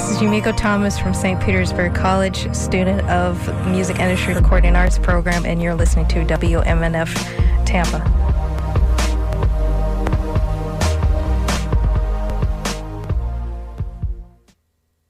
This is Yumiko Thomas from St. Petersburg College, student of the Music Industry Recording Arts program, and you're listening to WMNF Tampa.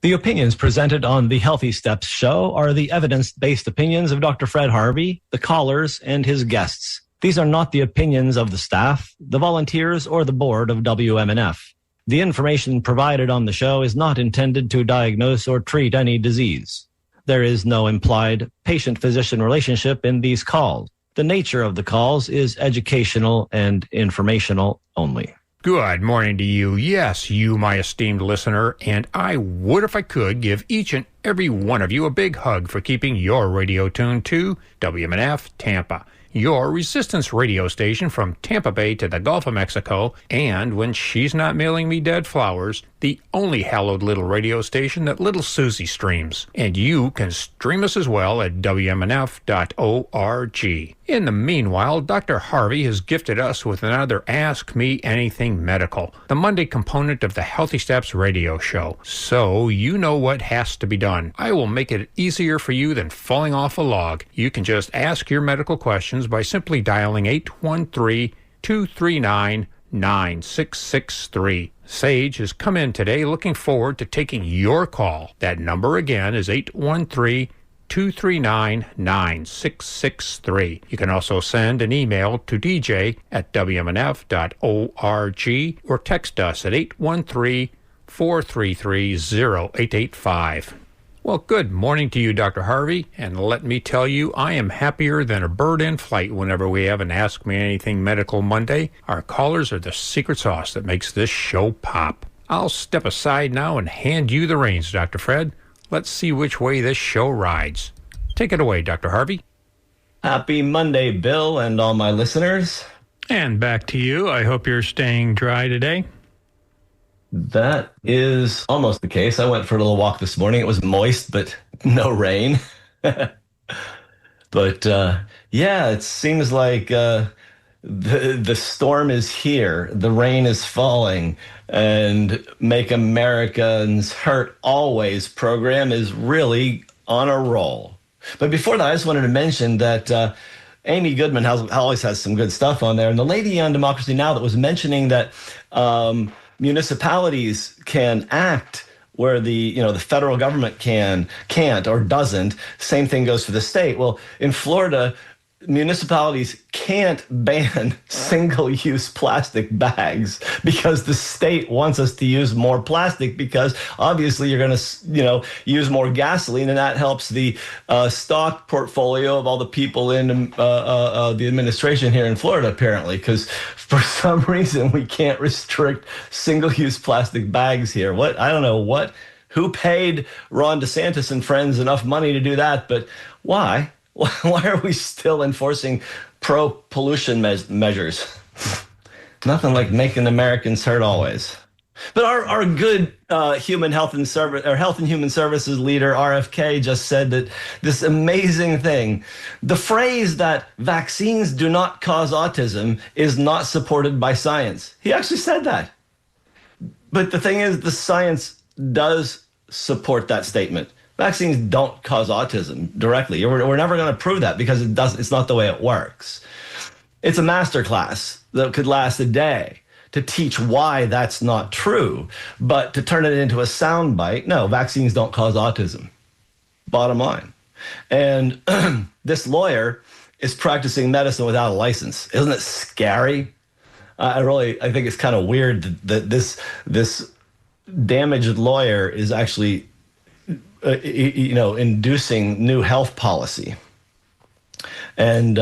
The opinions presented on the Healthy Steps show are the evidence-based opinions of Dr. Fred Harvey, the callers, and his guests. These are not the opinions of the staff, the volunteers, or the board of WMNF. The information provided on the show is not intended to diagnose or treat any disease. There is no implied patient-physician relationship in these calls. The nature of the calls is educational and informational only. Good morning to you. Yes, you, my esteemed listener, and I would, if I could, give each and every one of you a big hug for keeping your radio tuned to WMNF Tampa, your resistance radio station from Tampa Bay to the Gulf of Mexico, and when she's not mailing me dead flowers, the only hallowed little radio station that little Susie streams. And you can stream us as well at WMNF.org. In the meanwhile, Dr. Harvey has gifted us with another Ask Me Anything Medical, the Monday component of the Healthy Steps radio show. So you know what has to be done. I will make it easier for you than falling off a log. You can just ask your medical questions by simply dialing 813-239-9663. Sage has come in today looking forward to taking your call. That number again is 813-239-9663. You can also send an email to dj@wmnf.org or text us at 813-433-0885. Well, good morning to you, Dr. Harvey, and let me tell you, I am happier than a bird in flight whenever we have an Ask Me Anything Medical Monday. Our callers are the secret sauce that makes this show pop. I'll step aside now and hand you the reins, Dr. Fred. Let's see which way this show rides. Take it away, Dr. Harvey. Happy Monday, Bill, and all my listeners. And back to you. I hope you're staying dry today. That is almost the case. I went for a little walk this morning. It was moist, but no rain. But yeah, it seems like the storm is here. The rain is falling, and Make Americans Hurt Always program is really on a roll. But before that, I just wanted to mention that Amy Goodman always has some good stuff on there. And the lady on Democracy Now! That was mentioning that municipalities can act where the federal government can't or doesn't. Same thing goes for the state. Well, in Florida, municipalities can't ban single-use plastic bags because the state wants us to use more plastic, because obviously you're going to use more gasoline, and that helps the stock portfolio of all the people in the administration here in Florida, apparently, because for some reason we can't restrict single-use plastic bags here. Who paid Ron DeSantis and friends enough money to do that? But why? Why are we still enforcing pro-pollution measures? Nothing like making Americans hurt always. But our good Health and Human Services leader, RFK, just said that this amazing thing, the phrase that vaccines do not cause autism is not supported by science. He actually said that. But the thing is, the science does support that statement. Vaccines don't cause autism directly. We're never going to prove that because it's not the way it works. It's a master class that could last a day to teach why that's not true, but to turn it into a soundbite, no, vaccines don't cause autism. Bottom line. And this lawyer is practicing medicine without a license. Isn't it scary? I think it's kind of weird that this damaged lawyer is actually inducing new health policy. And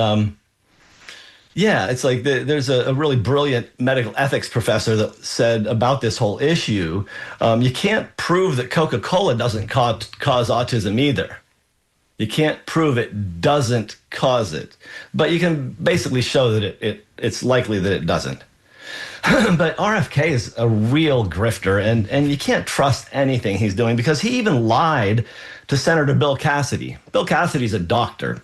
it's like there's a really brilliant medical ethics professor that said about this whole issue, you can't prove that Coca-Cola doesn't cause autism either. You can't prove it doesn't cause it, but you can basically show that it's likely that it doesn't. But RFK is a real grifter, and you can't trust anything he's doing, because he even lied to Senator Bill Cassidy. Bill Cassidy's a doctor,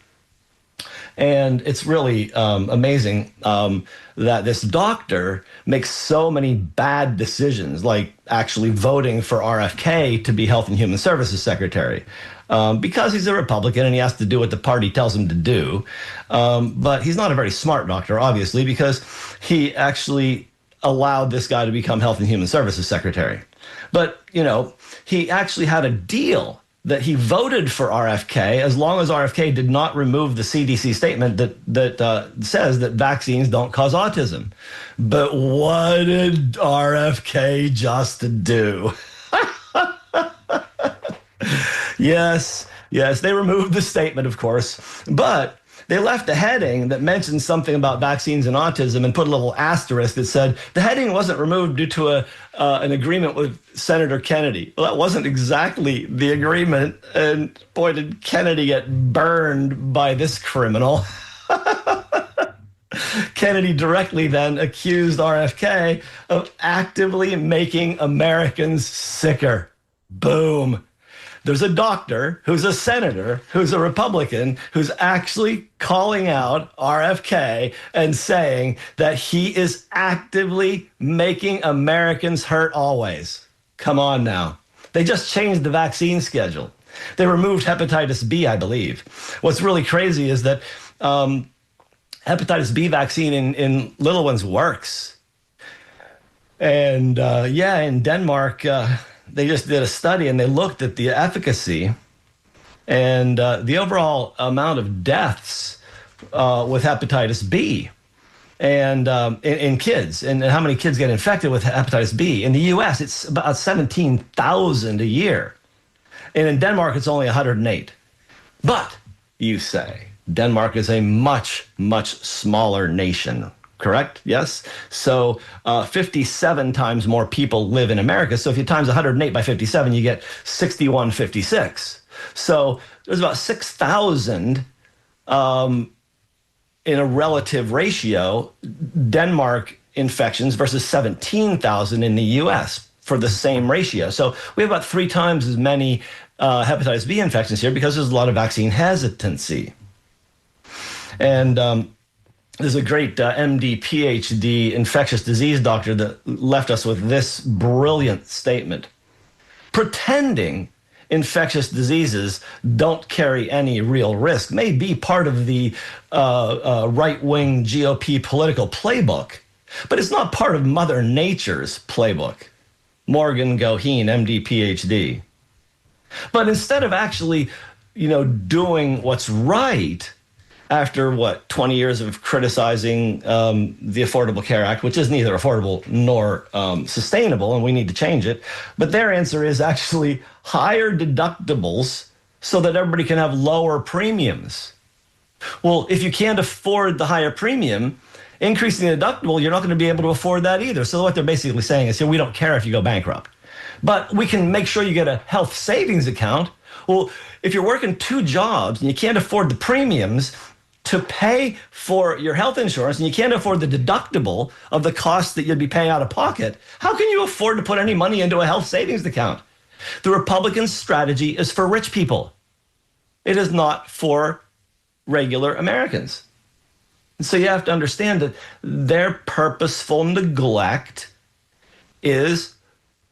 And it's really amazing that this doctor makes so many bad decisions, like actually voting for RFK to be Health and Human Services Secretary, because he's a Republican and he has to do what the party tells him to do. But he's not a very smart doctor, obviously, because he actually allowed this guy to become Health and Human Services Secretary. But, he actually had a deal that he voted for RFK as long as RFK did not remove the CDC statement that says that vaccines don't cause autism. But what did RFK just do? Yes, they removed the statement, of course, but they left a heading that mentioned something about vaccines and autism and put a little asterisk that said the heading wasn't removed due to an agreement with Senator Kennedy. Well, that wasn't exactly the agreement, and boy, did Kennedy get burned by this criminal. Kennedy directly then accused RFK of actively making Americans sicker. Boom. There's a doctor who's a senator, who's a Republican, who's actually calling out RFK and saying that he is actively making Americans hurt always. Come on now. They just changed the vaccine schedule. They removed hepatitis B, I believe. What's really crazy is that hepatitis B vaccine in little ones works. And in Denmark, they just did a study and they looked at the efficacy and the overall amount of deaths with hepatitis B and in kids, and how many kids get infected with hepatitis B. In the U.S., it's about 17,000 a year. And in Denmark, it's only 108. But, you say, Denmark is a much, much smaller nation. Correct? Yes. So 57 times more people live in America. So if you times 108 by 57, you get 6156. So there's about 6,000 in a relative ratio, Denmark infections versus 17,000 in the U.S. for the same ratio. So we have about 3 times as many hepatitis B infections here because there's a lot of vaccine hesitancy. And there's a great MD, PhD infectious disease doctor that left us with this brilliant statement. Pretending infectious diseases don't carry any real risk may be part of the right-wing GOP political playbook, but it's not part of Mother Nature's playbook. Morgan Goheen, MD, PhD. But instead of actually, doing what's right, after 20 years of criticizing the Affordable Care Act, which is neither affordable nor sustainable, and we need to change it. But their answer is actually higher deductibles so that everybody can have lower premiums. Well, if you can't afford the higher premium, increasing the deductible, you're not going to be able to afford that either. So what they're basically saying is, we don't care if you go bankrupt, but we can make sure you get a health savings account. Well, if you're working 2 jobs and you can't afford the premiums to pay for your health insurance, and you can't afford the deductible of the costs that you'd be paying out of pocket, how can you afford to put any money into a health savings account? The Republican strategy is for rich people. It is not for regular Americans. And so you have to understand that their purposeful neglect is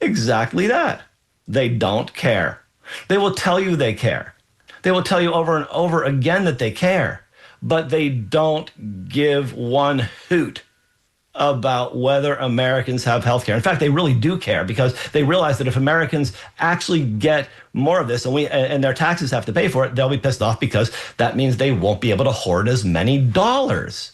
exactly that. They don't care. They will tell you they care. They will tell you over and over again that they care. But they don't give one hoot about whether Americans have health care. In fact, they really do care because they realize that if Americans actually get more of this and their taxes have to pay for it, they'll be pissed off because that means they won't be able to hoard as many dollars.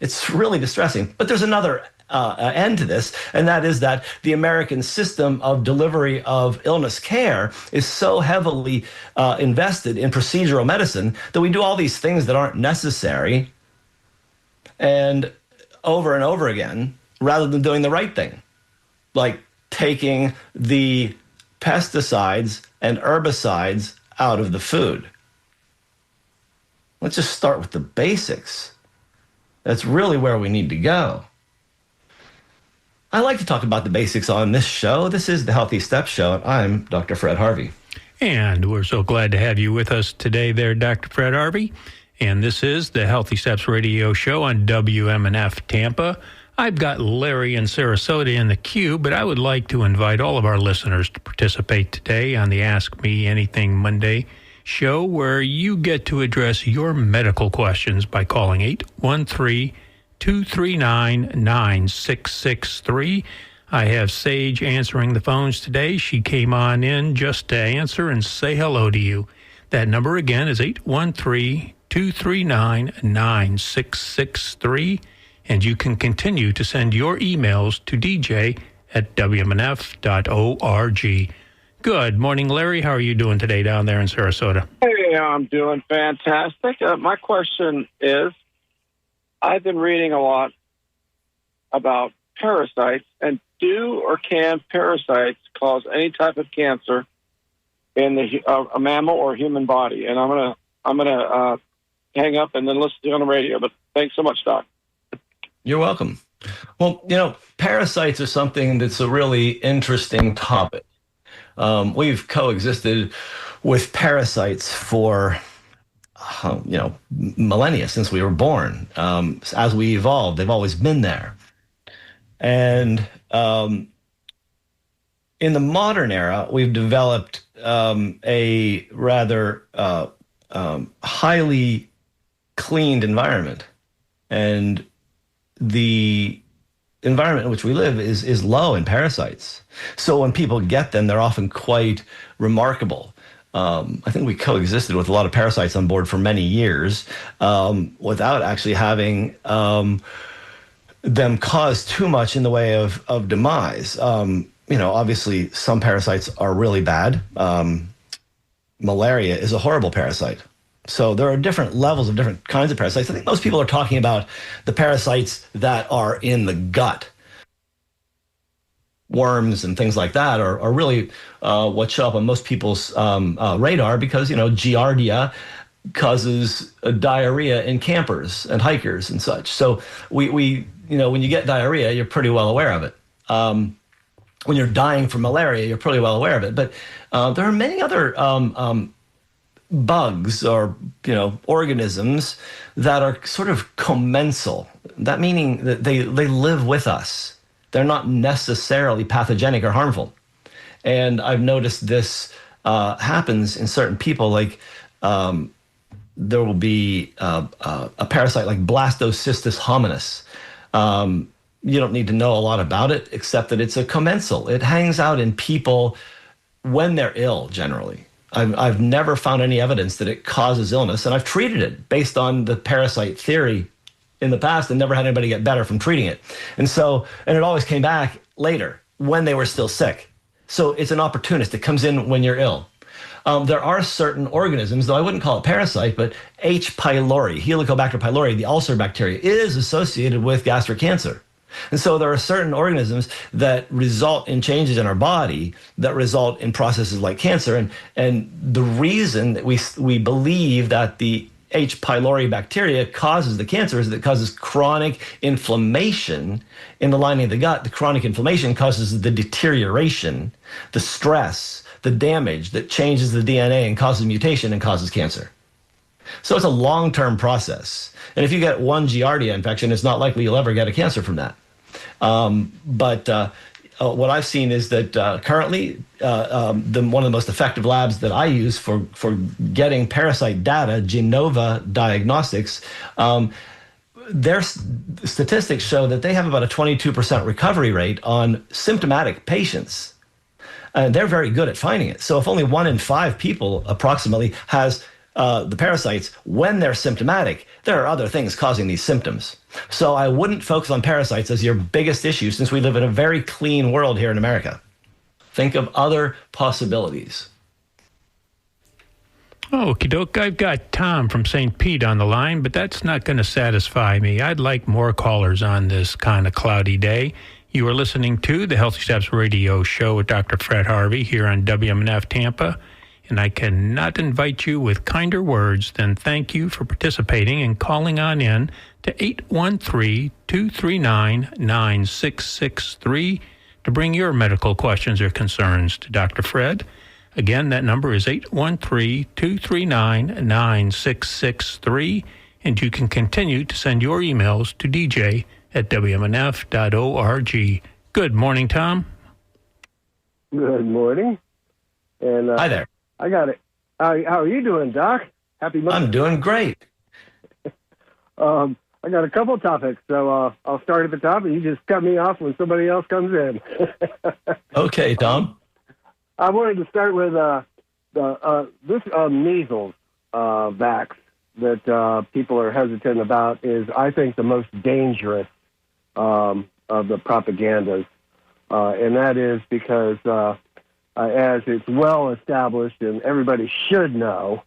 It's really distressing. But there's another end to this, and that is that the American system of delivery of illness care is so heavily invested in procedural medicine that we do all these things that aren't necessary and over again, rather than doing the right thing, like taking the pesticides and herbicides out of the food. Let's just start with the basics. That's really where we need to go. I like to talk about the basics on this show. This is the Healthy Steps Show, and I'm Dr. Fred Harvey. And we're so glad to have you with us today there, Dr. Fred Harvey. and this is the Healthy Steps Radio Show on WMNF Tampa. I've got Larry in Sarasota in the queue, but I would like to invite all of our listeners to participate today on the Ask Me Anything Monday show, where you get to address your medical questions by calling 813-239-9663. I have Sage answering the phones today. She came on in just to answer and say hello to you. That number again is 813-239-9663. And you can continue to send your emails to dj@wmnf.org. Good morning, Larry. How are you doing today down there in Sarasota? Hey, I'm doing fantastic. My question is, I've been reading a lot about parasites, and do or can parasites cause any type of cancer in a mammal or human body? And I'm gonna hang up and then listen to you on the radio. But thanks so much, Doc. You're welcome. Well, parasites are something that's a really interesting topic. We've coexisted with parasites for, millennia, since we were born. As we evolved, they've always been there. And in the modern era, we've developed a rather highly cleaned environment. And the environment in which we live is low in parasites. So when people get them, they're often quite remarkable. I think we coexisted with a lot of parasites on board for many years without actually having them cause too much in the way of demise. Obviously some parasites are really bad. Malaria is a horrible parasite. So there are different levels of different kinds of parasites. I think most people are talking about the parasites that are in the gut. Worms and things like that are really what show up on most people's radar because, Giardia causes diarrhea in campers and hikers and such. So we when you get diarrhea, you're pretty well aware of it. When you're dying from malaria, you're pretty well aware of it. But there are many other bugs or organisms that are sort of commensal. That meaning that they live with us. They're not necessarily pathogenic or harmful. And I've noticed this happens in certain people. Like there will be a parasite like Blastocystis hominis. You don't need to know a lot about it except that it's a commensal. It hangs out in people when they're ill generally. I've never found any evidence that it causes illness, and I've treated it based on the parasite theory in the past and never had anybody get better from treating it. And it always came back later when they were still sick. So it's an opportunist. It comes in when you're ill. There are certain organisms, though I wouldn't call it parasite, but H. pylori, Helicobacter pylori, the ulcer bacteria, is associated with gastric cancer. And so there are certain organisms that result in changes in our body that result in processes like cancer. And the reason that we believe that the H. pylori bacteria causes the cancer is that it causes chronic inflammation in the lining of the gut. The chronic inflammation causes the deterioration, the stress, the damage that changes the DNA and causes mutation and causes cancer. So it's a long-term process. And if you get one Giardia infection, it's not likely you'll ever get a cancer from that. But what I've seen is that currently one of the most effective labs that I use for getting parasite data, Genova Diagnostics, their statistics show that they have about a 22% recovery rate on symptomatic patients. And they're very good at finding it. So if only 1 in 5 people approximately has the parasites when they're symptomatic, there are other things causing these symptoms. So I wouldn't focus on parasites as your biggest issue since we live in a very clean world here in America. Think of other possibilities. Okie doke. I've got Tom from St. Pete on the line, but that's not going to satisfy me. I'd like more callers on this kind of cloudy day. You are listening to the Healthy Steps Radio Show with Dr. Fred Harvey here on WMNF Tampa. And I cannot invite you with kinder words than thank you for participating and calling on in to 813-239-9663 to bring your medical questions or concerns to Dr. Fred. Again, that number is 813-239-9663, and you can continue to send your emails to dj@wmnf.org. Good morning, Tom. Good morning. And Hi there. I got it. How are you doing, Doc? Happy Monday. I'm doing great. I got a couple topics, so I'll start at the top, and you just cut me off when somebody else comes in. Okay, Tom. I wanted to start with this measles vax that people are hesitant about is, I think, the most dangerous of the propagandas, and that is because, as it's well established and everybody should know,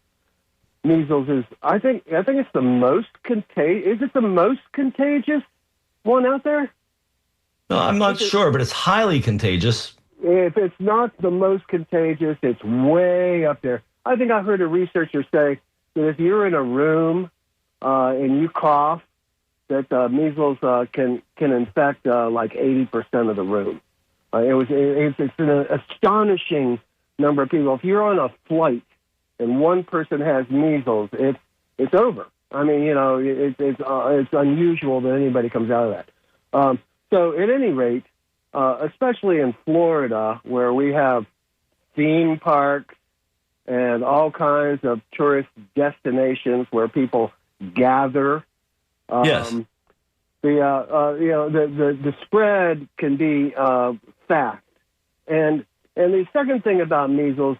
measles is, I think it's the most contagious. Is it the most contagious one out there? No, I'm not sure, but it's highly contagious. If it's not the most contagious, it's way up there. I think I heard a researcher say that if you're in a room and you cough, that measles can infect like 80% of the room. It's an astonishing number of people. If you're on a flight and one person has measles, it's over. I mean, it's unusual that anybody comes out of that. So at any rate, especially in Florida, where we have theme parks and all kinds of tourist destinations where people gather. Yes. The spread can be fast, and the second thing about measles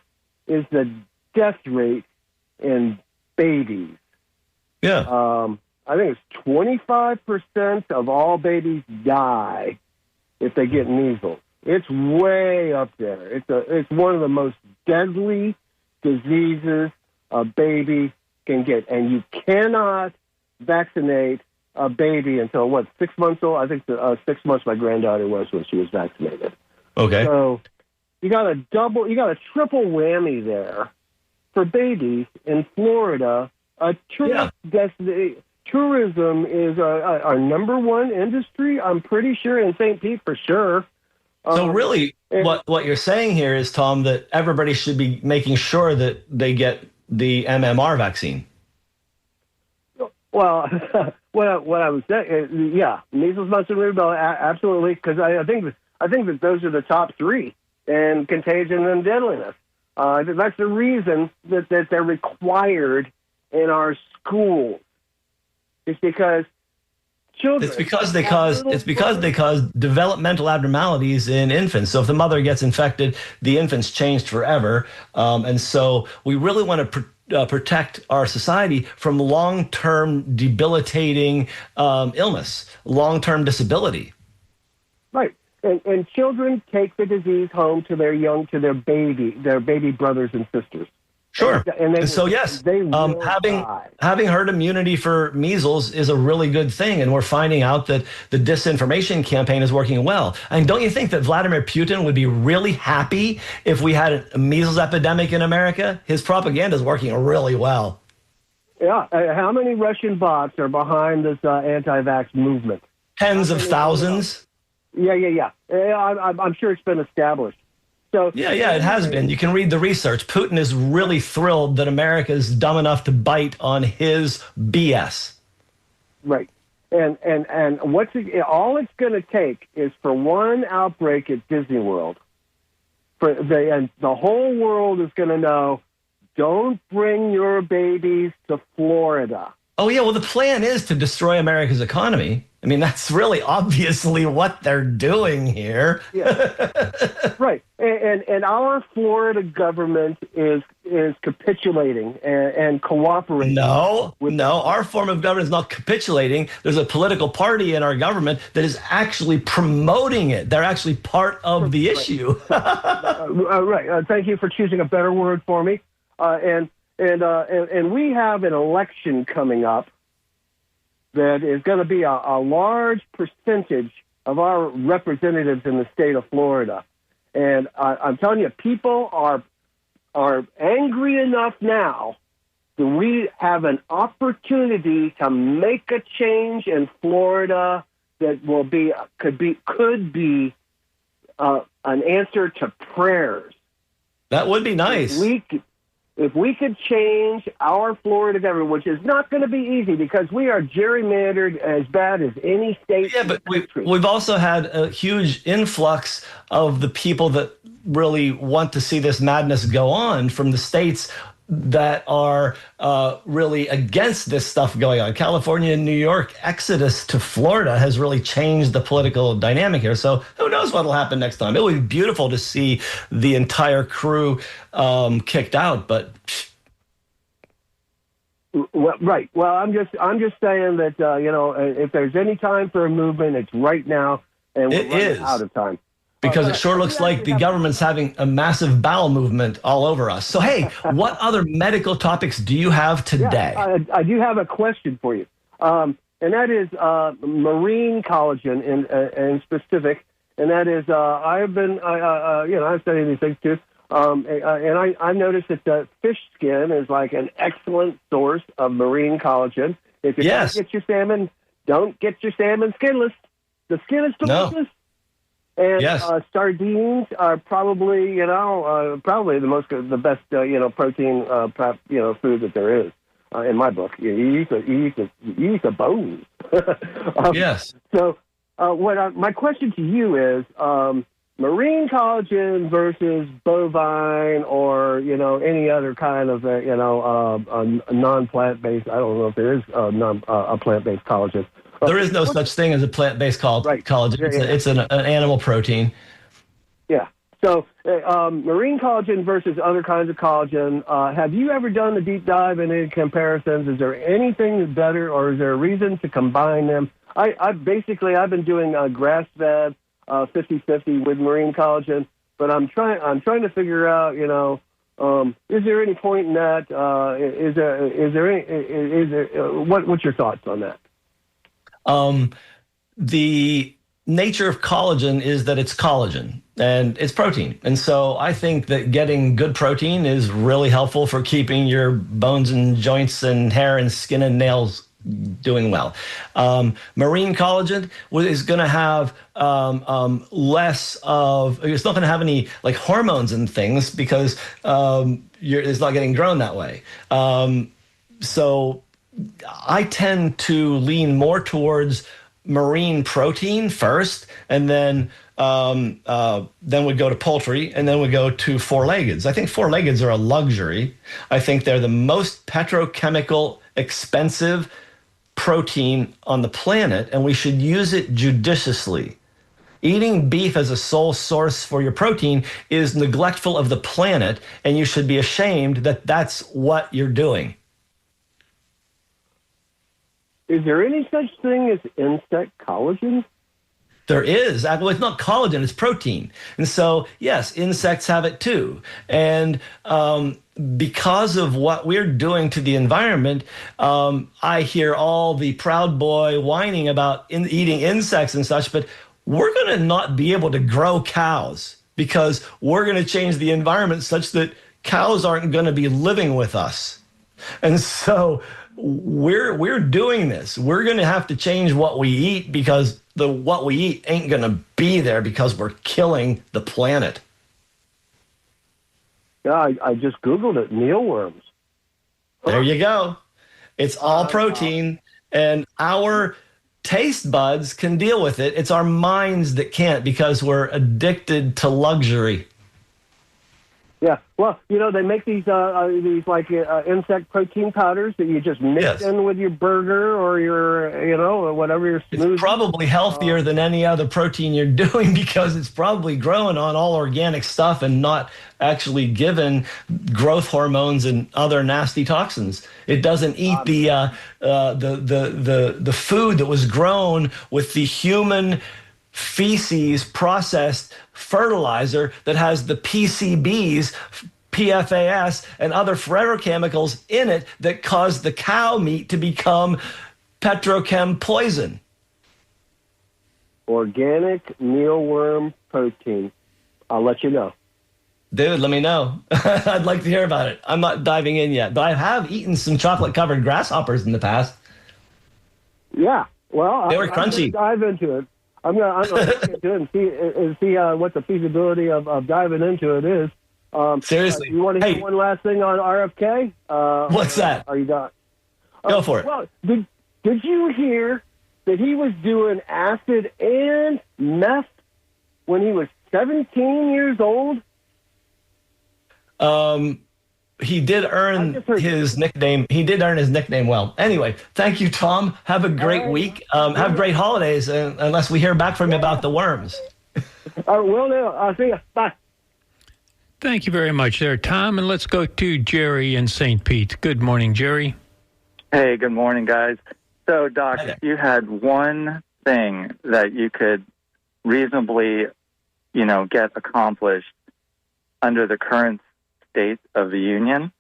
is the death rate in babies. Yeah. I think it's 25% of all babies die if they get measles. It's way up there. It's one of the most deadly diseases a baby can get, and you cannot vaccinate a baby until 6 months old. I think 6 months my granddaughter was when she was vaccinated. Okay. So you got a triple whammy there for babies in Florida. A tourist destination. Tourism is our number one industry. I'm pretty sure in St. Pete for sure. So really, what you're saying here is, Tom, that everybody should be making sure that they get the MMR vaccine. Well, what I was saying, measles, mumps, and rubella, absolutely, because I think that those are the top three in contagion and deadliness. That's the reason that they're required in our schools. It's because children. It's because they cause developmental abnormalities in infants. So if the mother gets infected, the infant's changed forever. And so we really want to protect our society from long-term debilitating illness, long-term disability. Right. And children take the disease home to their baby brothers and sisters. Sure. And so, yes, having herd immunity for measles is a really good thing. And we're finding out that the disinformation campaign is working well. And don't you think that Vladimir Putin would be really happy if we had a measles epidemic in America? His propaganda is working really well. Yeah. How many Russian bots are behind this anti-vax movement? Tens of thousands. Yeah. I'm sure it's been established. So, yeah, it has been. You can read the research. Putin is really thrilled that America is dumb enough to bite on his BS. Right. And all it's going to take is for one outbreak at Disney World, and the whole world is going to know, don't bring your babies to Florida. Oh, yeah. Well, the plan is to destroy America's economy. I mean, that's really obviously what they're doing here. Yeah. Right. And our Florida government is capitulating and cooperating. No, our form of government is not capitulating. There's a political party in our government that is actually promoting it. They're actually part of the issue. Right. Thank you for choosing a better word for me. And we have an election coming up that is going to be a large percentage of our representatives in the state of Florida. And I'm telling you, people are angry enough now that we have an opportunity to make a change in Florida that could be an answer to prayers. That would be nice. If we could change our Florida government, which is not going to be easy because we are gerrymandered as bad as any state. Yeah, but we've also had a huge influx of the people that really want to see this madness go on from the states that are really against this stuff going on. California and New York exodus to Florida has really changed the political dynamic here. So who knows what will happen next time? It would be beautiful to see the entire crew kicked out, but. Well, right. Well, I'm just saying that if there's any time for a movement, it's right now, and we're running out of time. Because it sure looks like the government's having a massive bowel movement all over us. So, hey, what other medical topics do you have today? Yeah, I do have a question for you, and that is marine collagen in specific. And that is, I've studied these things too, and I noticed that the fish skin is like an excellent source of marine collagen. If you don't get your salmon, don't get your salmon skinless. The skin is delicious. No. And sardines are probably, the best, protein, food that there is. In my book, you eat the bones. Yes. So, my question to you is, marine collagen versus bovine, or any other kind of a non-plant-based. I don't know if there is a plant-based collagen. There is no such thing as a plant-based collagen. It's an animal protein. Yeah. So marine collagen versus other kinds of collagen. Have you ever done a deep dive in any comparisons? Is there anything better, or is there a reason to combine them? I've been doing grass-fed 50-50 with marine collagen, but I'm trying to figure out, is there any point in that? What's your thoughts on that? The nature of collagen is that it's collagen and it's protein. And so I think that getting good protein is really helpful for keeping your bones and joints and hair and skin and nails doing well. Marine collagen is going to have less of, it's not going to have any like hormones and things because it's not getting grown that way. So I tend to lean more towards marine protein first, and then we go to poultry, and then we go to four-leggeds. I think four-leggeds are a luxury. I think they're the most petrochemical, expensive protein on the planet, and we should use it judiciously. Eating beef as a sole source for your protein is neglectful of the planet, and you should be ashamed that that's what you're doing. Is there any such thing as insect collagen? There is. Well, it's not collagen, it's protein. And so, yes, insects have it too. And because of what we're doing to the environment, I hear all the proud boy whining about eating insects and such, but we're going to not be able to grow cows because we're going to change the environment such that cows aren't going to be living with us. And so we're doing this. We're going to have to change what we eat because what we eat ain't going to be there because we're killing the planet. Yeah, I just Googled it, mealworms. There you go. It's all protein, and our taste buds can deal with it. It's our minds that can't because we're addicted to luxury. Yeah, well, they make these insect protein powders that you just mix in with your burger or your, whatever your smoothie. It's probably healthier than any other protein you're doing because it's probably growing on all organic stuff and not actually given growth hormones and other nasty toxins. It doesn't eat the food that was grown with the human feces processed fertilizer that has the PCBs, PFAS, and other forever chemicals in it that cause the cow meat to become petrochem poison. Organic mealworm protein. I'll let you know. Dude, let me know. I'd like to hear about it. I'm not diving in yet, but I have eaten some chocolate-covered grasshoppers in the past. Yeah, well, they were crunchy. I'm gonna dive into it. I'm gonna look into it and see what the feasibility of diving into it is. Seriously. You want to Hey. hear one last thing on RFK? What's that? Are you done? Go for it. Well, did you hear that he was doing acid and meth when he was 17 years old? He did earn his nickname. He did earn his nickname well. Anyway, thank you, Tom. Have a great week. Have great holidays, unless we hear back from you about the worms. Will do. I'll see you. Bye. Thank you very much there, Tom. And let's go to Jerry in St. Pete. Good morning, Jerry. Hey, good morning, guys. So, Doc, if you had one thing that you could reasonably, get accomplished under the current state of the union,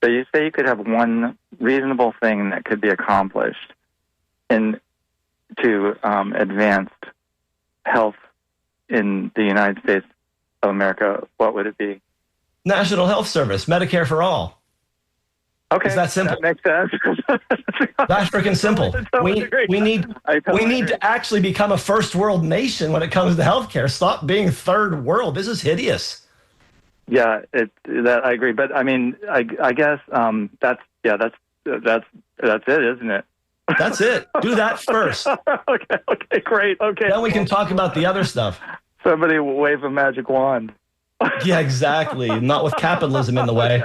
so you say you could have one reasonable thing that could be accomplished to advance health in the United States of America, what would it be? National Health Service, Medicare for all. Okay, It's that simple. That makes sense. That's freaking simple. We need agree. to actually become a first world nation when it comes to healthcare. Stop being third world. This is hideous. Yeah, that I agree. But I mean, I guess that's it, isn't it? That's it. Do that first. Okay, great. Okay. Then we can talk about the other stuff. Somebody wave a magic wand. Yeah, exactly. Not with capitalism in the way.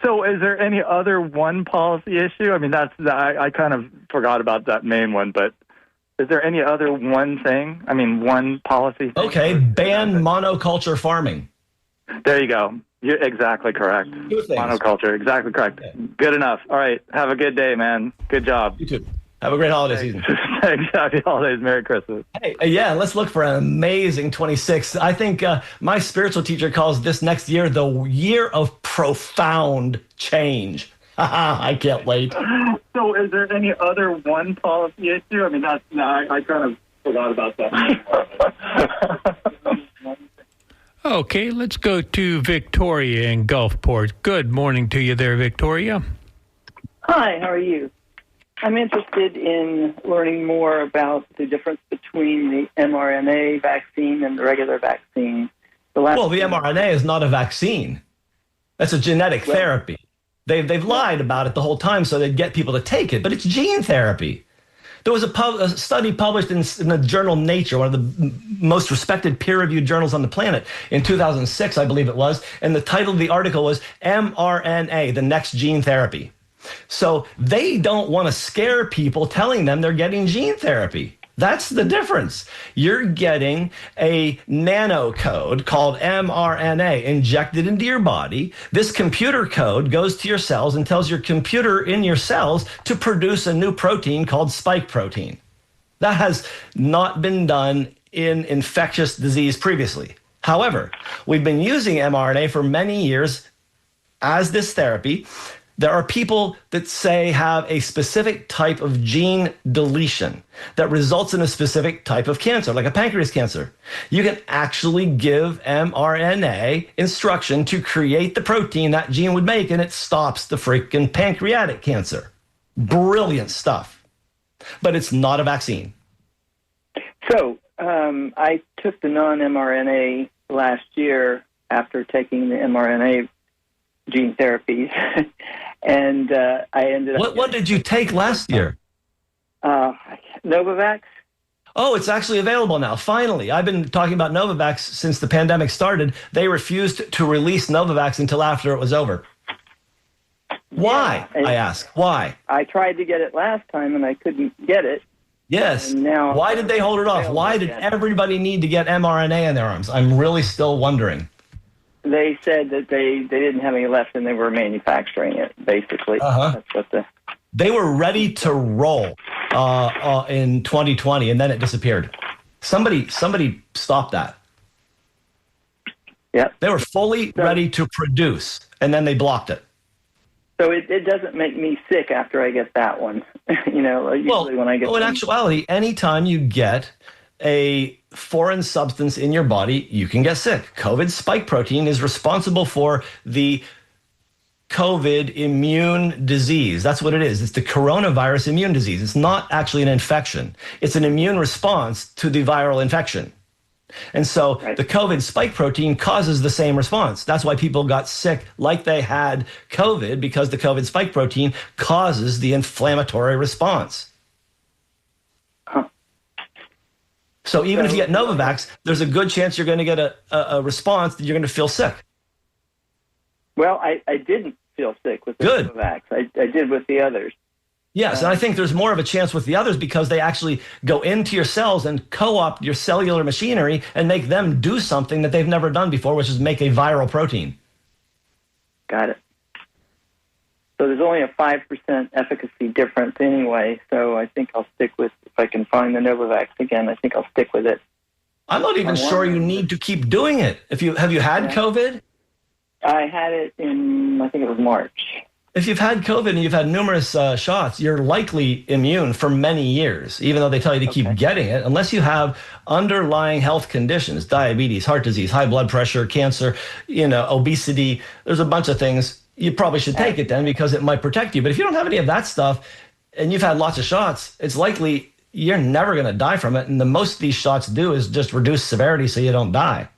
So is there any other one policy issue? I mean, I kind of forgot about that main one, but is there any other one thing? I mean, one policy thing? Okay, ban monoculture farming. There you go. You're exactly correct. Two things. Monoculture, exactly correct. Yeah. Good enough. All right. Have a good day, man. Good job. You too. Have a great holiday season. Thanks. Happy holidays. Merry Christmas. Hey, yeah, let's look for an amazing 26. I think my spiritual teacher calls this next year the year of profound change. I can't wait. So is there any other one policy issue? I mean, I kind of forgot about that. Okay, let's go to Victoria in Gulfport. Good morning to you there, Victoria. Hi, how are you? I'm interested in learning more about the difference between the mRNA vaccine and the regular vaccine. The mRNA is not a vaccine. That's a genetic therapy. They've lied about it the whole time so they'd get people to take it, but it's gene therapy. There was a study published in the journal Nature, one of the most respected peer-reviewed journals on the planet, in 2006, I believe it was, and the title of the article was mRNA, the next gene therapy. So they don't want to scare people telling them they're getting gene therapy. That's the difference. You're getting a nano code called mRNA injected into your body. This computer code goes to your cells and tells your computer in your cells to produce a new protein called spike protein. That has not been done in infectious disease previously. However, we've been using mRNA for many years as this therapy. There are people that say have a specific type of gene deletion that results in a specific type of cancer, like a pancreas cancer. You can actually give mRNA instruction to create the protein that gene would make, and it stops the freaking pancreatic cancer. Brilliant stuff. But it's not a vaccine. So I took the non-mRNA last year after taking the mRNA gene therapies. And I ended up... What did you take last year? Novavax. Oh, it's actually available now, finally. I've been talking about Novavax since the pandemic started. They refused to release Novavax until after it was over. Why, I ask? Why? I tried to get it last time, and I couldn't get it. Yes. And now why did they hold it off? Why did everybody need to get mRNA in their arms? I'm really still wondering. They said that they didn't have any left and they were manufacturing it, basically. That's what they were ready to roll in 2020, and then it disappeared. Somebody stopped that. Yeah. They were fully ready to produce, and then they blocked it. So it doesn't make me sick after I get that one. Usually when I get... in actuality, anytime you get a foreign substance in your body, you can get sick. COVID spike protein is responsible for the COVID immune disease. That's what it is. It's the coronavirus immune disease. It's not actually an infection. It's an immune response to the viral infection. And so Right. the COVID spike protein causes the same response. That's why people got sick like they had COVID, because the COVID spike protein causes the inflammatory response. Huh. So even if you get Novavax, there's a good chance you're going to get a response that you're going to feel sick. Well, I didn't feel sick with the Good. Novavax. I did with the others. Yes, and I think there's more of a chance with the others because they actually go into your cells and co-opt your cellular machinery and make them do something that they've never done before, which is make a viral protein. Got it. So there's only a 5% efficacy difference anyway, so I think I'll stick with, if I can find the Novavax again, I think I'll stick with it. I'm not even sure you need to keep doing it. Have you had COVID? I had it in, I think it was March. If you've had COVID and you've had numerous shots, you're likely immune for many years, even though they tell you to keep getting it, unless you have underlying health conditions, diabetes, heart disease, high blood pressure, cancer, obesity. There's a bunch of things. You probably should take it then because it might protect you. But if you don't have any of that stuff and you've had lots of shots, it's likely you're never going to die from it. And the most these shots do is just reduce severity so you don't die.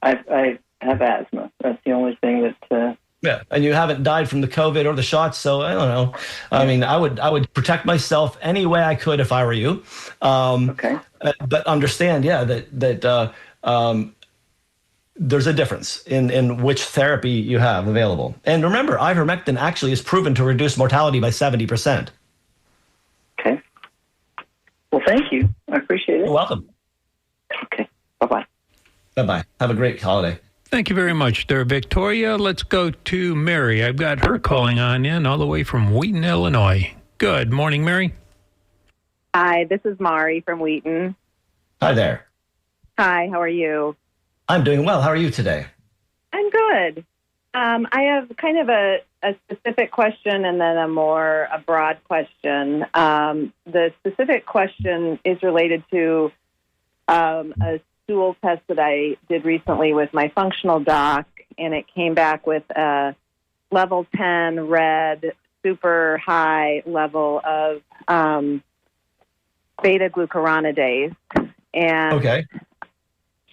I have asthma. That's the only thing that... Yeah, and you haven't died from the COVID or the shots, so I don't know. I mean, I would protect myself any way I could if I were you. Okay. But understand, that there's a difference in which therapy you have available. And remember, ivermectin actually is proven to reduce mortality by 70%. Okay. Well, thank you. I appreciate it. You're welcome. Okay. Bye-bye. Bye-bye. Have a great holiday. Thank you very much there, Victoria. Let's go to Mary. I've got her calling on in all the way from Wheaton, Illinois. Good morning, Mary. Hi, this is Mari from Wheaton. Hi there. Hi, how are you? I'm doing well. How are you today? I'm good. I have kind of a specific question and then a broad question. The specific question is related to a stool test that I did recently with my functional doc, and it came back with a level 10 red, super high level of beta-glucuronidase. And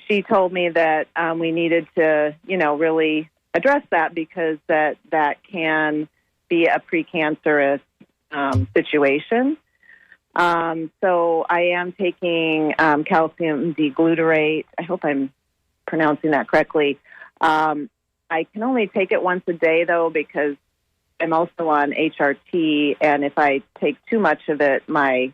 she told me that we needed to, really address that because that can be a precancerous situation. So I am taking calcium D-glutarate. I hope I'm pronouncing that correctly. I can only take it once a day, though, because I'm also on HRT, and if I take too much of it, my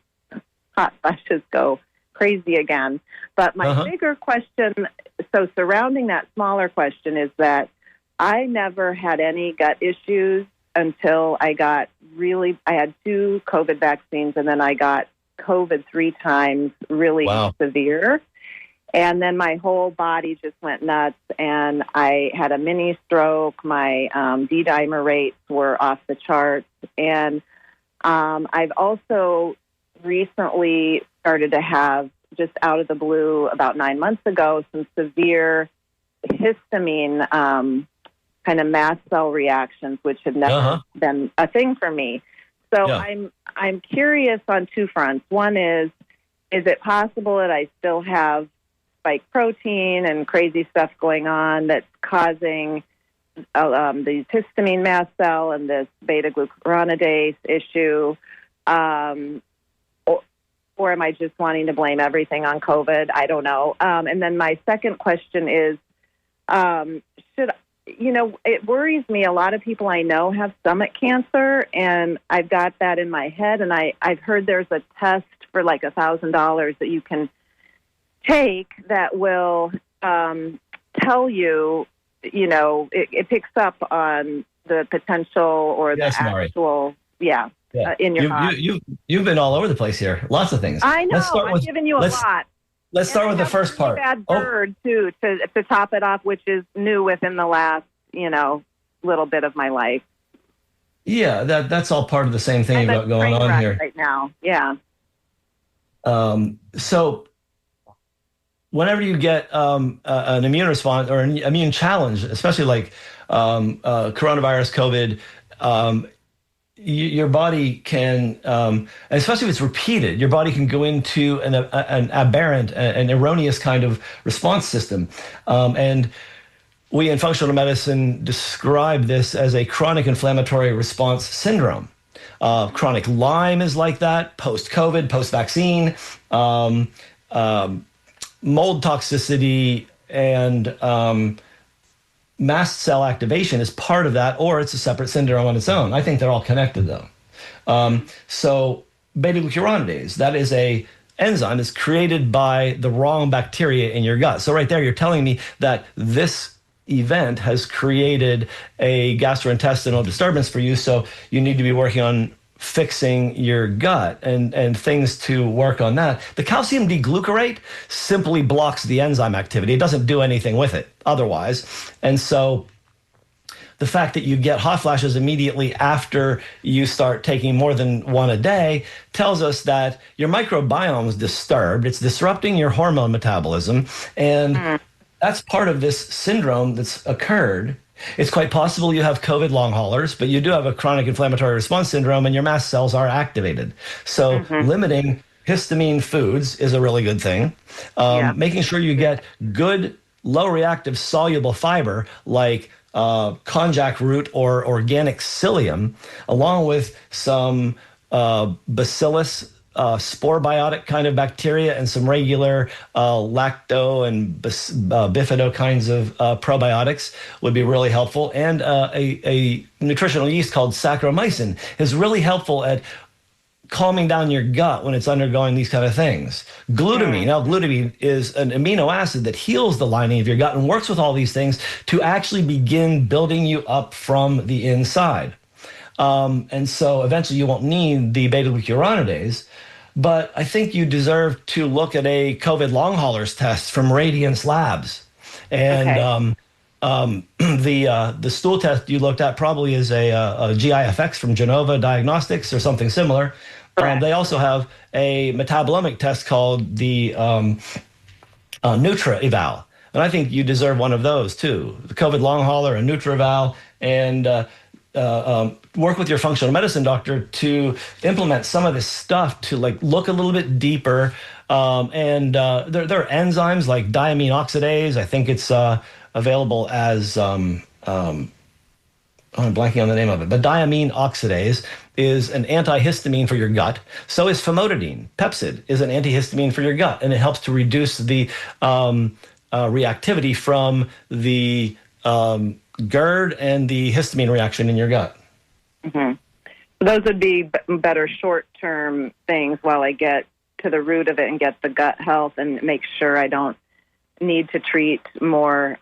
hot flashes go crazy again. But my bigger question, so surrounding that smaller question, is that I never had any gut issues until I had 2 COVID vaccines, and then I got COVID 3 times, really severe. And then my whole body just went nuts, and I had a mini stroke. My D-dimer rates were off the charts. And I've also recently started to have, just out of the blue, about 9 months ago, some severe histamine kind of mast cell reactions, which have never been a thing for me. So I'm curious on 2 fronts. One is it possible that I still have spike protein and crazy stuff going on that's causing the histamine mast cell and this beta-glucuronidase issue? Or am I just wanting to blame everything on COVID? I don't know. And then my second question is, it worries me. A lot of people I know have stomach cancer, and I've got that in my head. And I've heard there's a test for like $1,000 that you can take that will tell you, it picks up on the potential or the actual, in your body. You've been all over the place here. Lots of things. I know. I'm giving you a lot. Let's start with the first part. Bad bird too, to top it off, which is new within the last, little bit of my life. Yeah, that's all part of the same thing about going on here right now. Yeah. So whenever you get an immune response or an immune challenge, especially like coronavirus, COVID, your body can, especially if it's repeated, your body can go into an aberrant, an erroneous kind of response system. And we in functional medicine describe this as a chronic inflammatory response syndrome. Chronic Lyme is like that, post-COVID, post-vaccine, mold toxicity, and mast cell activation is part of that, or it's a separate syndrome on its own. I think they're all connected, though. So beta-glucuronidase, that is a enzyme that's created by the wrong bacteria in your gut. So right there, you're telling me that this event has created a gastrointestinal disturbance for you, so you need to be working on fixing your gut and things to work on that. The calcium D-glucarate simply blocks the enzyme activity. It doesn't do anything with it otherwise. And so the fact that you get hot flashes immediately after you start taking more than one a day tells us that your microbiome is disturbed. It's disrupting your hormone metabolism, and that's part of this syndrome that's occurred. It's quite possible you have COVID long haulers, but you do have a chronic inflammatory response syndrome, and your mast cells are activated. So limiting histamine foods is a really good thing. Making sure you get good, low reactive soluble fiber like konjac root or organic psyllium, along with some bacillus spore-biotic kind of bacteria and some regular lacto and bifido kinds of probiotics would be really helpful. And a nutritional yeast called Saccharomycin is really helpful at calming down your gut when it's undergoing these kind of things. Glutamine, L-glutamine is an amino acid that heals the lining of your gut and works with all these things to actually begin building you up from the inside. And so eventually you won't need the beta-glucuronidase. But I think you deserve to look at a COVID long haulers test from Radiance Labs. And the stool test you looked at probably is a GIFX from Genova Diagnostics or something similar. They also have a metabolomic test called the Nutra-Eval. And I think you deserve one of those too. The COVID long hauler, a Nutra-Eval, and work with your functional medicine doctor to implement some of this stuff to like look a little bit deeper. There are enzymes like diamine oxidase. I think it's available as, I'm blanking on the name of it, but diamine oxidase is an antihistamine for your gut. So is famotidine. Pepsid is an antihistamine for your gut, and it helps to reduce the reactivity from the GERD and the histamine reaction in your gut. Those would be better short-term things while I get to the root of it and get the gut health and make sure I don't need to treat more.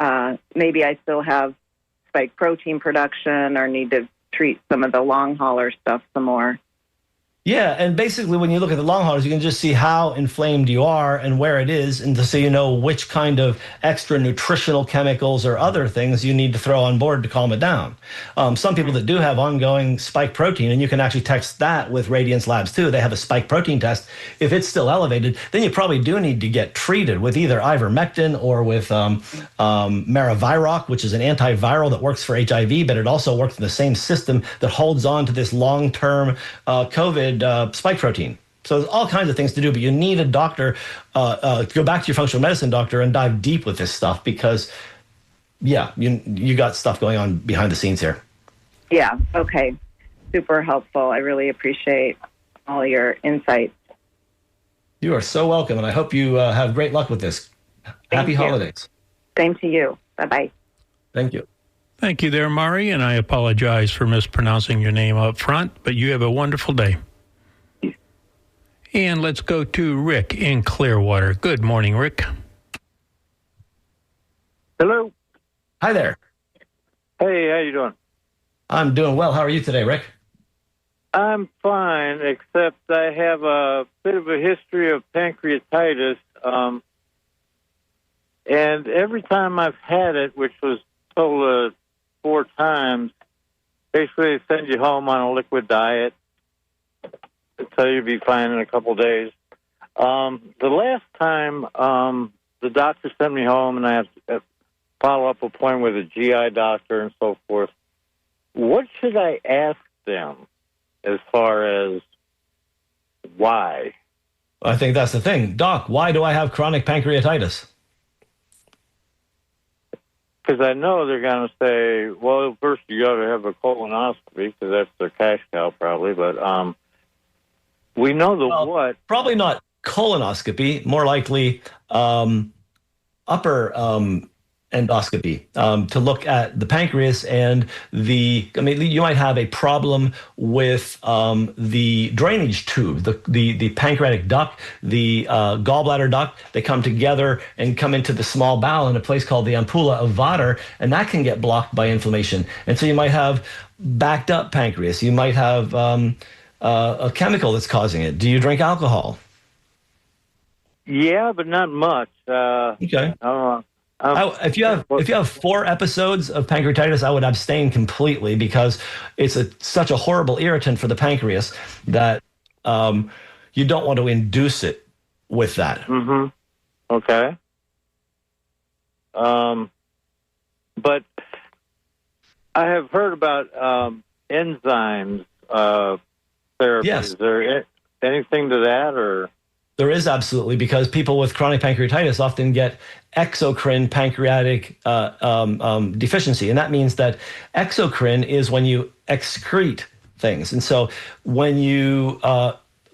Maybe I still have spike protein production or need to treat some of the long hauler stuff some more. Yeah, and basically when you look at the long haulers, you can just see how inflamed you are and where it is, and so you know which kind of extra nutritional chemicals or other things you need to throw on board to calm it down. Some people that do have ongoing spike protein, and you can actually test that with Radiance Labs too, they have a spike protein test. If it's still elevated, then you probably do need to get treated with either ivermectin or with Mariviroc, which is an antiviral that works for HIV, but it also works in the same system that holds on to this long-term COVID spike protein. So there's all kinds of things to do, but you need a doctor, go back to your functional medicine doctor and dive deep with this stuff because, you got stuff going on behind the scenes here. Yeah, okay. Super helpful. I really appreciate all your insights. You are so welcome, and I hope you have great luck with this. Happy holidays. Same to you. Bye-bye. Thank you. Thank you there, Mari, and I apologize for mispronouncing your name up front, but you have a wonderful day. And let's go to Rick in Clearwater. Good morning, Rick. Hello. Hi there. Hey, how you doing? I'm doing well. How are you today, Rick? I'm fine, except I have a bit of a history of pancreatitis. And every time I've had it, which was total 4 times, basically they send you home on a liquid diet. Tell you you'll be fine in a couple days. The last time, the doctor sent me home, and I have a follow-up appointment with a GI doctor and so forth. What should I ask them as far as why. I think that's the thing. Doc, why do I have chronic pancreatitis? Because I know they're going to say, well, first you got to have a colonoscopy, because that's their cash cow probably. But we know what. Probably not colonoscopy, more likely upper endoscopy to look at the pancreas and you might have a problem with the drainage tube, the pancreatic duct, the gallbladder duct. They come together and come into the small bowel in a place called the ampulla of Vater, and that can get blocked by inflammation. And so you might have backed up pancreas. You might have a chemical that's causing it. Do you drink alcohol? Yeah, but not much. Okay. If you have 4 episodes of pancreatitis, I would abstain completely, because it's such a horrible irritant for the pancreas that you don't want to induce it with that. Mm-hmm. Okay. But I have heard about enzymes therapy. Yes. Is there anything to that, or? There is, absolutely, because people with chronic pancreatitis often get exocrine pancreatic deficiency. And that means that exocrine is when you excrete things. And so when you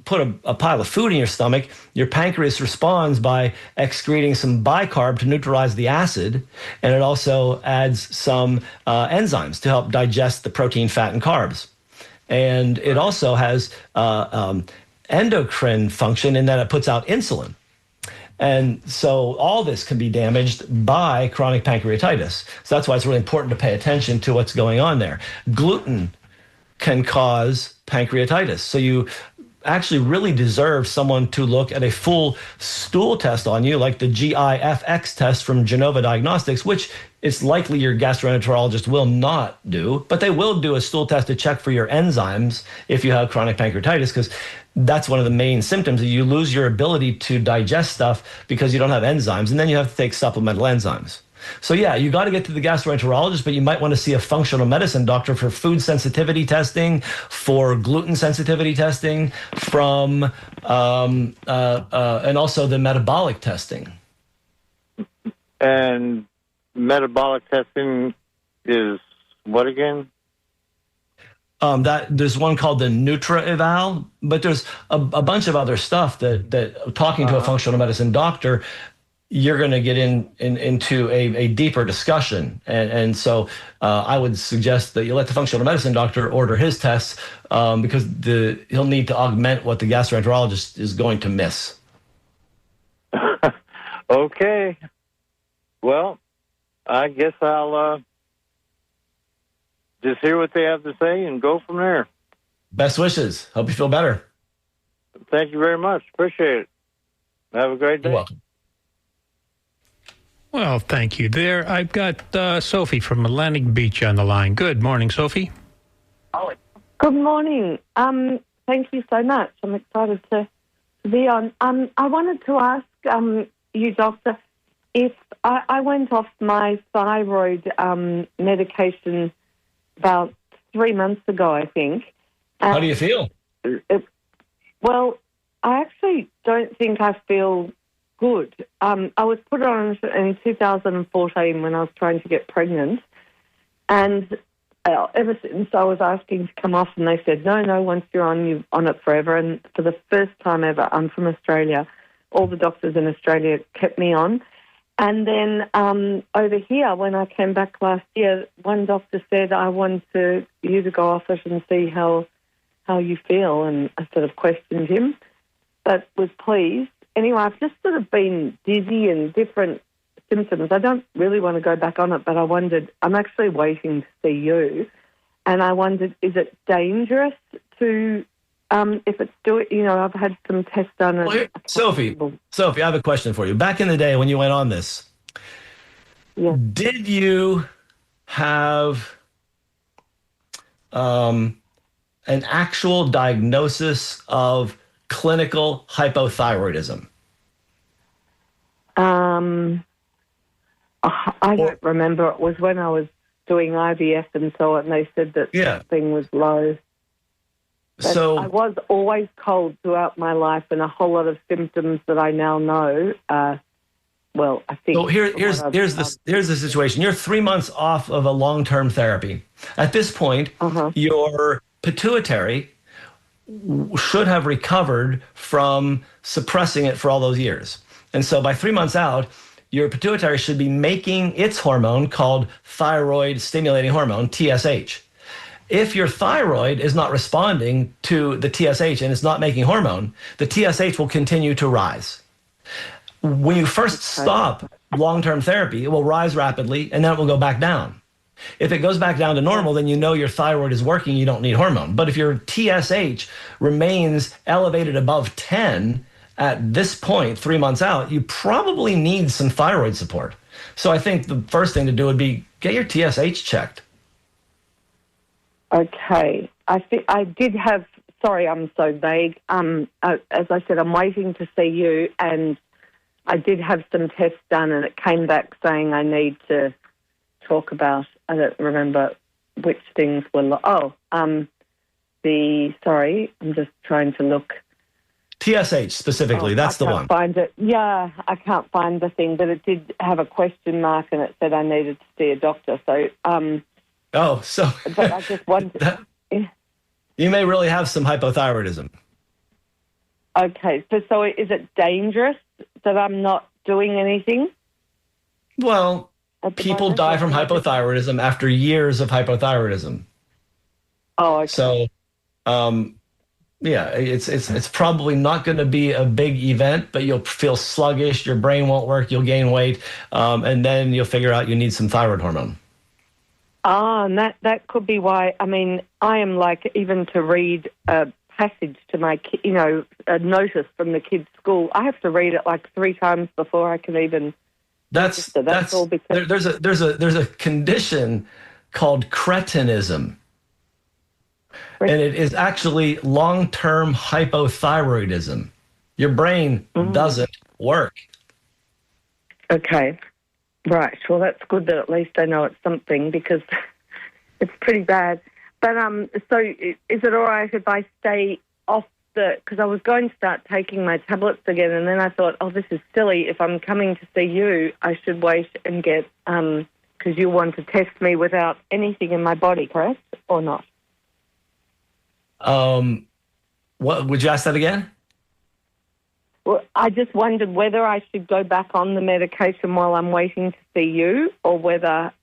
put a pile of food in your stomach, your pancreas responds by excreting some bicarb to neutralize the acid. And it also adds some enzymes to help digest the protein, fat, and carbs. And it also has endocrine function in that it puts out insulin. And so all this can be damaged by chronic pancreatitis. So that's why it's really important to pay attention to what's going on there. Gluten can cause pancreatitis. So you actually really deserve someone to look at a full stool test on you, like the GIFX test from Genova Diagnostics, which it's likely your gastroenterologist will not do, but they will do a stool test to check for your enzymes if you have chronic pancreatitis, because that's one of the main symptoms. You lose your ability to digest stuff because you don't have enzymes, and then you have to take supplemental enzymes. So yeah, you got to get to the gastroenterologist, but you might want to see a functional medicine doctor for food sensitivity testing, for gluten sensitivity testing, and also the metabolic testing. And metabolic testing is what again? That there's one called the Nutra-Eval, but there's a bunch of other stuff that talking to a functional medicine doctor, you're going to get into a deeper discussion. And so I would suggest that you let the functional medicine doctor order his tests, because he'll need to augment what the gastroenterologist is going to miss. Okay. Well, I guess I'll just hear what they have to say and go from there. Best wishes. Hope you feel better. Thank you very much. Appreciate it. Have a great day. You're welcome. Well, thank you there. I've got Sophie from Atlantic Beach on the line. Good morning, Sophie. Good morning. Thank you so much. I'm excited to be on. I wanted to ask you, Doctor, if I went off my thyroid medication about 3 months ago, I think. How do you feel? Well, I actually don't think I feel good. I was put on in 2014 when I was trying to get pregnant, and ever since I was asking to come off, and they said, no, once you're on it forever. And for the first time ever, I'm from Australia. All the doctors in Australia kept me on. And then over here, when I came back last year, one doctor said, I want you to go off it and see how you feel. And I sort of questioned him, but was pleased. Anyway, I've just sort of been dizzy and different symptoms. I don't really want to go back on it, but I wondered, I'm actually waiting to see you. And I wondered, is it dangerous to, if it's still, I've had some tests done. Well, Sophie, I have a question for you. Back in the day when you went on this, did you have an actual diagnosis of clinical hypothyroidism? I don't remember. It was when I was doing IVF and so on, and they said that thing was low. So I was always cold throughout my life, and a whole lot of symptoms that I now know. Well, I think. So here's the situation. You're 3 months off of a long-term therapy. At this point, your pituitary should have recovered from suppressing it for all those years. And so by 3 months out, your pituitary should be making its hormone called thyroid stimulating hormone, TSH. If your thyroid is not responding to the TSH and it's not making hormone, the TSH will continue to rise. When you first stop long-term therapy, it will rise rapidly and then it will go back down. If it goes back down to normal, then you know your thyroid is working, you don't need hormone. But if your TSH remains elevated above 10 at this point, 3 months out, you probably need some thyroid support. So I think the first thing to do would be get your TSH checked. Okay. I think I did have, sorry, I'm so vague. As I said, I'm waiting to see you, and I did have some tests done, and it came back saying I need to talk about, I don't remember which things were, sorry, I'm just trying to look. TSH specifically, that's the one. I can't find it. Yeah, I can't find the thing, but it did have a question mark, and it said I needed to see a doctor. So, but I just wondered. You may really have some hypothyroidism. Okay, so is it dangerous that I'm not doing anything? Well, people die from hypothyroidism after years of hypothyroidism. Oh, okay. So, yeah, it's probably not going to be a big event, but you'll feel sluggish, your brain won't work, you'll gain weight, and then you'll figure out you need some thyroid hormone. And that could be why. I mean, I am like, even to read a passage to my a notice from the kids' school, I have to read it like 3 times before I can even. That's all because there's a condition called cretinism, and it is actually long-term hypothyroidism. Your brain doesn't work. Okay. Right. Well, that's good that at least I know it's something, because it's pretty bad. But so is it all right if I stay off because I was going to start taking my tablets again, and then I thought, oh, this is silly. If I'm coming to see you, I should wait and get, because you want to test me without anything in my body, correct, or not? What would you ask that again? Well, I just wondered whether I should go back on the medication while I'm waiting to see you, or whether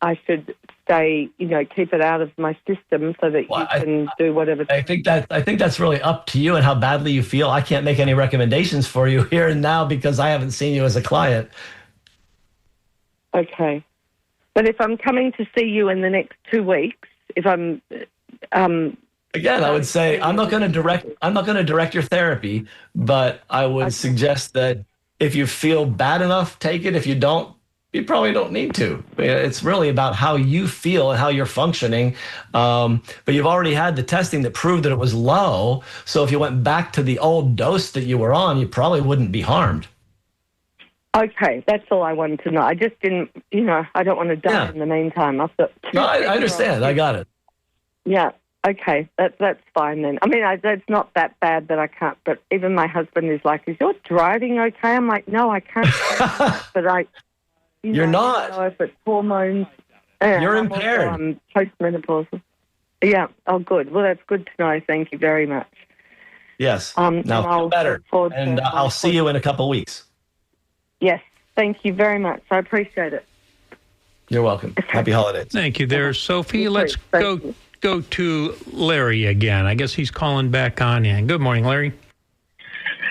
I should stay, keep it out of my system so that you can do whatever. I think that's really up to you and how badly you feel. I can't make any recommendations for you here and now because I haven't seen you as a client. Okay. But if I'm coming to see you in the next 2 weeks, if I'm again, I would say I'm not going to direct your therapy, but I would suggest that if you feel bad enough, take it. If you don't, you probably don't need to. It's really about how you feel and how you're functioning. But you've already had the testing that proved that it was low. So if you went back to the old dose that you were on, you probably wouldn't be harmed. Okay, that's all I wanted to know. I just didn't, I don't want to die in the meantime. No, I understand. I got it. Yeah. Okay, that's fine then. I mean, it's not that bad that I can't, but even my husband is like, is your driving okay? I'm like, no, I can't. But You're not. I don't know if it's hormones. You're impaired. I'm postmenopausal. Yeah, oh, good. Well, that's good to know. Thank you very much. Yes. Now feel better, and I'll see you in a couple of weeks. Yes, thank you very much. I appreciate it. You're welcome. Happy holidays. Thank you there, Sophie. Let's go to Larry again. I guess he's calling back on in. Good morning, Larry.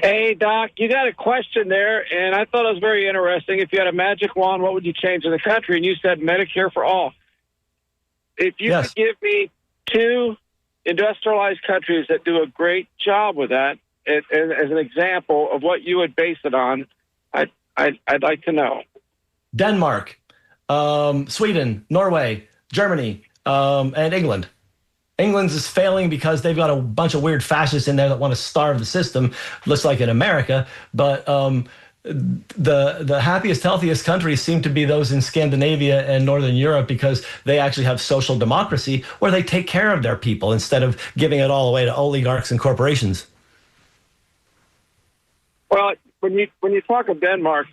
Hey, Doc, you got a question there, and I thought it was very interesting. If you had a magic wand, what would you change in the country? And you said Medicare for all. If you could give me 2 industrialized countries that do a great job with that, as an example of what you would base it on, I'd like to know. Denmark, Sweden, Norway, Germany, and England. England's is failing because they've got a bunch of weird fascists in there that want to starve the system, looks like in America. But the happiest, healthiest countries seem to be those in Scandinavia and Northern Europe, because they actually have social democracy where they take care of their people instead of giving it all away to oligarchs and corporations. Well, when you talk of Denmark,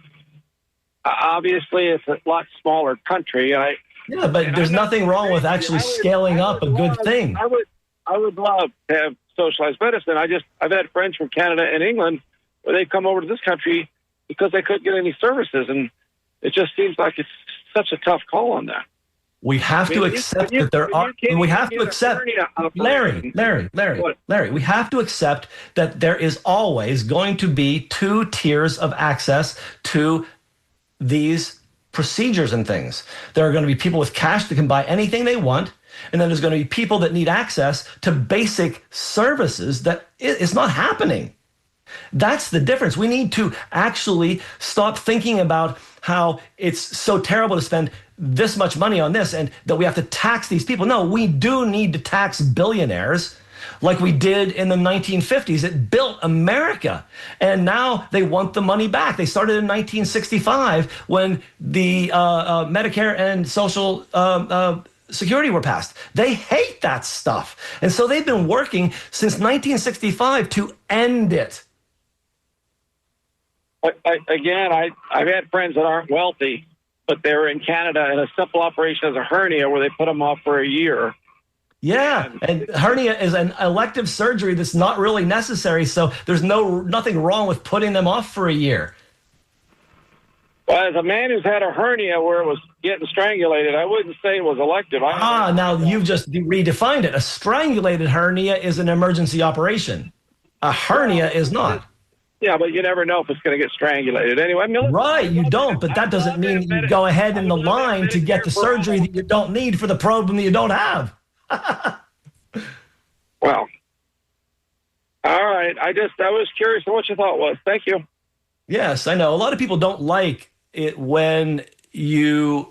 obviously it's a lot smaller country. Yeah, but there's nothing wrong with actually scaling up a good thing. I would love to have socialized medicine. I've had friends from Canada and England where they come over to this country because they couldn't get any services, and it just seems like it's such a tough call on that. We have to accept that there are. We have to accept, Larry. We have to accept that there is always going to be two tiers of access to these procedures and things. There are going to be people with cash that can buy anything they want, and then there's going to be people that need access to basic services that is not happening. That's the difference. We need to actually stop thinking about how it's so terrible to spend this much money on this and that we have to tax these people. No, we do need to tax billionaires like we did in the 1950s. It built America, and now they want the money back. They started in 1965 when the Medicare and Social Security were passed. They hate that stuff, and so they've been working since 1965 to end it. I've had friends that aren't wealthy, but they're in Canada, and a simple operation is a hernia where they put them off for a year. Yeah, and hernia is an elective surgery that's not really necessary, so there's nothing wrong with putting them off for a year. Well, as a man who's had a hernia where it was getting strangulated, I wouldn't say it was elective. Now you've just redefined it. A strangulated hernia is an emergency operation. A hernia is not. Yeah, but you never know if it's going to get strangulated. Anyway, right, you don't, but that doesn't mean you go ahead in the line to get the surgery that you don't need for the problem that you don't have. Well, all right. I was curious what your thought was. Thank you. Yes, I know. A lot of people don't like it when you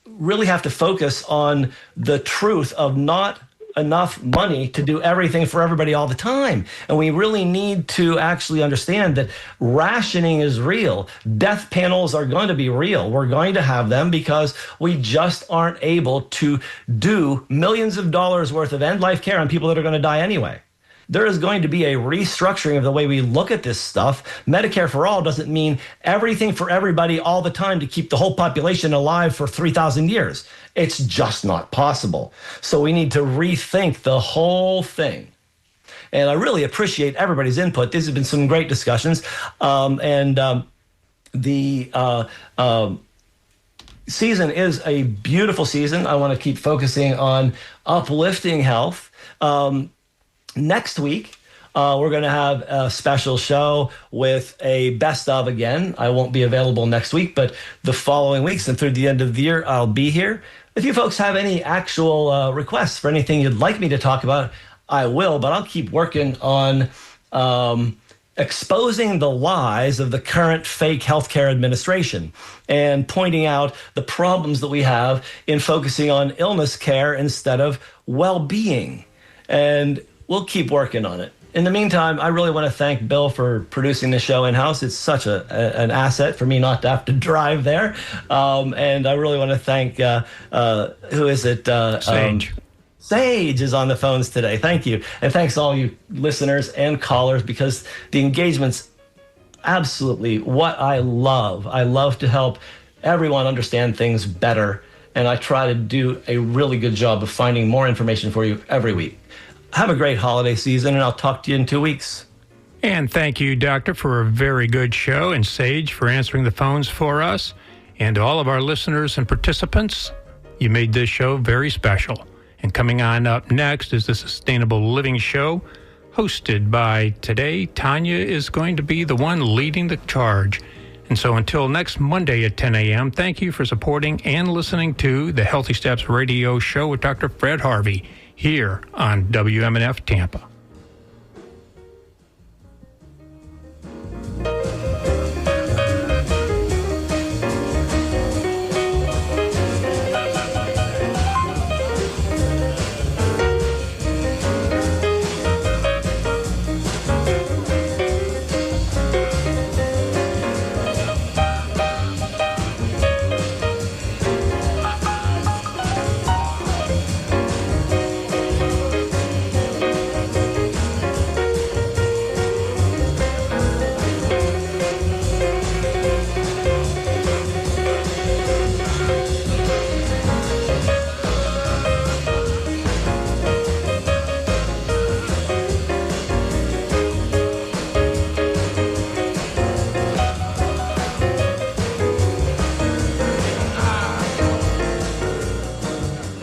really have to focus on the truth of not enough money to do everything for everybody all the time. And we really need to actually understand that rationing is real. Death panels are going to be real. We're going to have them because we just aren't able to do millions of dollars worth of end-life care on people that are going to die anyway. There is going to be a restructuring of the way we look at this stuff. Medicare for all doesn't mean everything for everybody all the time to keep the whole population alive for 3,000 years. It's just not possible. So we need to rethink the whole thing. And I really appreciate everybody's input. These have been some great discussions. The season is a beautiful season. I want to keep focusing on uplifting health. Next week, we're going to have a special show with a best of again. I won't be available next week, but the following weeks and through the end of the year, I'll be here. If you folks have any actual requests for anything you'd like me to talk about, I will, but I'll keep working on exposing the lies of the current fake healthcare administration and pointing out the problems that we have in focusing on illness care instead of well-being. And we'll keep working on it. In the meantime, I really want to thank Bill for producing the show in-house. It's such an asset for me not to have to drive there. And I really want to thank, who is it? Sage. Sage is on the phones today. Thank you. And thanks to all you listeners and callers, because the engagement's absolutely what I love. I love to help everyone understand things better. And I try to do a really good job of finding more information for you every week. Have a great holiday season, and I'll talk to you in 2 weeks. And thank you, Doctor, for a very good show, and Sage for answering the phones for us. And to all of our listeners and participants, you made this show very special. And coming on up next is the Sustainable Living Show, hosted by today. Tanya is going to be the one leading the charge. And so until next Monday at 10 a.m., thank you for supporting and listening to the Healthy Steps Radio Show with Dr. Fred Harvey, here on WMNF Tampa.